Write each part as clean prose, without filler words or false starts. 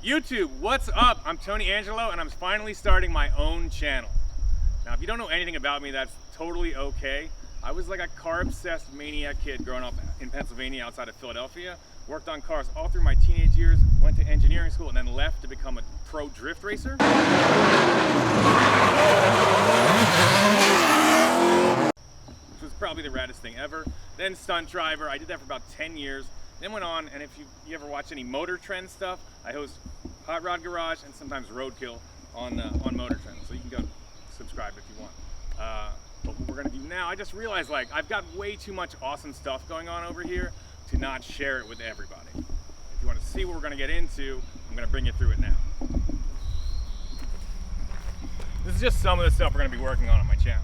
YouTube, what's up? I'm Tony Angelo and I'm finally starting my own channel. Now, if you don't know anything about me, that's totally okay. I was like a car-obsessed maniac kid growing up in Pennsylvania outside of Philadelphia. Worked on cars all through my teenage years, went to engineering school, and then left to become a pro drift racer. Which was probably the raddest thing ever. Then stunt driver, I did that for about 10 years. Then went on, and if you ever watch any Motor Trend stuff, I host Hot Rod Garage and sometimes Roadkill on Motor Trend, so you can go subscribe if you want. But what we're gonna do now, I just realized like I've got way too much awesome stuff going on over here to not share it with everybody. If you want to see what we're gonna get into, I'm gonna bring you through it now. This is just some of the stuff we're gonna be working on my channel.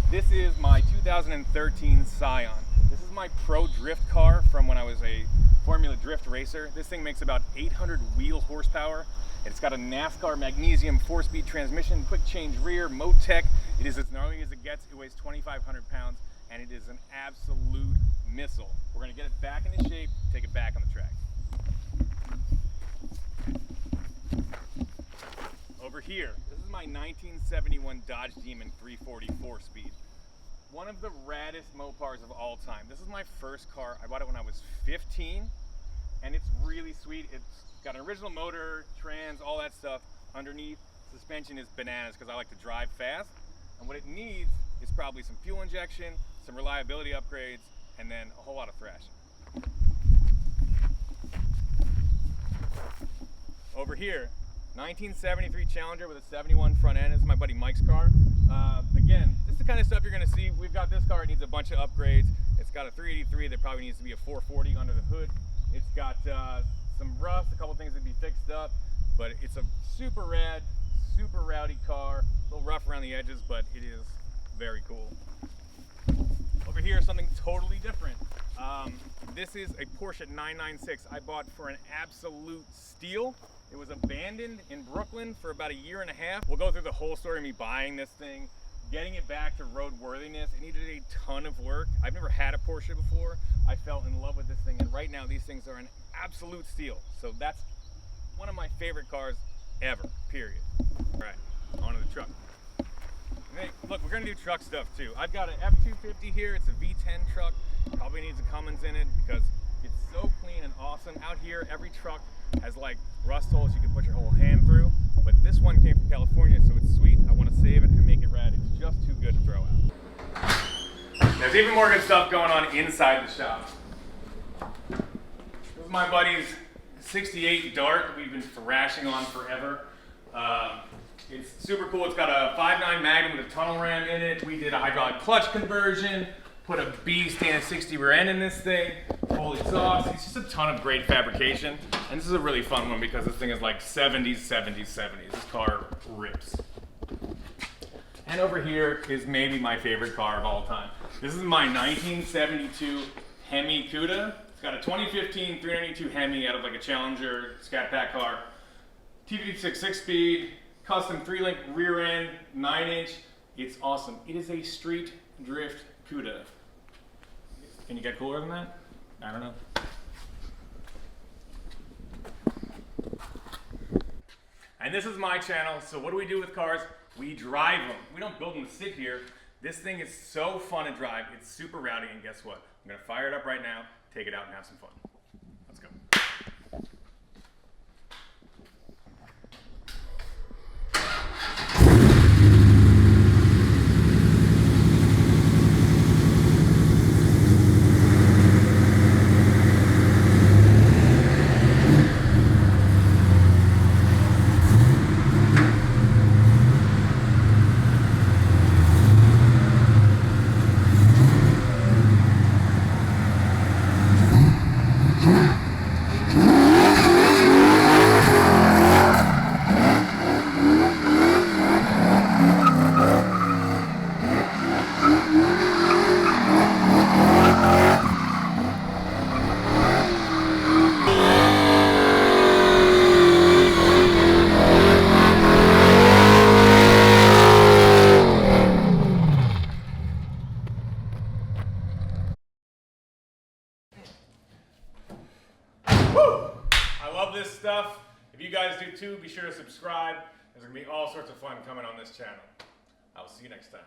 This is my 2013 Scion. This is my pro drift car from when I was a Formula Drift racer. This thing makes about 800 wheel horsepower. It's got a NASCAR magnesium 4-speed transmission, quick change rear, Motec. It is as gnarly as it gets. It weighs 2,500 pounds, and it is an absolute missile. We're gonna get it back into shape, take it back on the track. Over here, this is my 1971 Dodge Demon 340 4-speed. One of the raddest Mopars of all time. This is my first car. I bought it when I was 15, and it's really sweet. It's got an original motor, trans, all that stuff underneath. Suspension is bananas because I like to drive fast. And what it needs is probably some fuel injection, some reliability upgrades, and then a whole lot of thrashing. Over here, 1973 Challenger with a 71 front end. This is my buddy Mike's car. Again, this is the kind of stuff you're gonna see. We've got this car, it needs a bunch of upgrades. It's got a 383 that probably needs to be a 440 under the hood. It's got some rust, a couple things that be fixed up, but it's a super rad, super rowdy car. A little rough around the edges, but it is very cool. Over here, something totally different. This is a Porsche 996 I bought for an absolute steal. It was abandoned in Brooklyn for about a year and a half. We'll go through the whole story of me buying this thing, getting it back to roadworthiness. It needed a ton of work. I've never had a Porsche before. I fell in love with this thing, and right now these things are an absolute steal. So that's one of my favorite cars ever, period. All right, on to the truck. Hey, look, we're gonna do truck stuff too. I've got an F-250 here. It's a V10 truck. Probably needs a Cummins in it because it's so clean and awesome. Out here, every truck has like rust holes you can put your whole hand through, but this one came from California, so it's sweet. I want to save it and make it rad. It's just too good to throw out. There's even more good stuff going on inside the shop. This is my buddy's 68 Dart that we've been thrashing on forever. It's super cool. It's got a 5.9 Magnum with a tunnel ram in it. We did a hydraulic clutch conversion, put a B standard 60 rear end in this thing, full exhaust. It's just a ton of great fabrication. And this is a really fun one because this thing is like 70s, 70s, 70s. This car rips. And over here is maybe my favorite car of all time. This is my 1972 Hemi Cuda. It's got a 2015 392 Hemi out of like a Challenger Scat Pack car. TVD6 6-speed, custom 3-link rear end, 9-inch. It's awesome. It is a street drift Cuda. Can you get cooler than that? I don't know. And this is my channel, so what do we do with cars? We drive them. We don't build them to sit here. This thing is so fun to drive. It's super rowdy, and guess what? I'm gonna fire it up right now, take it out and have some fun. Let's go. love this stuff. If you guys do too, be sure to subscribe. There's going to be all sorts of fun coming on this channel. I will see you next time.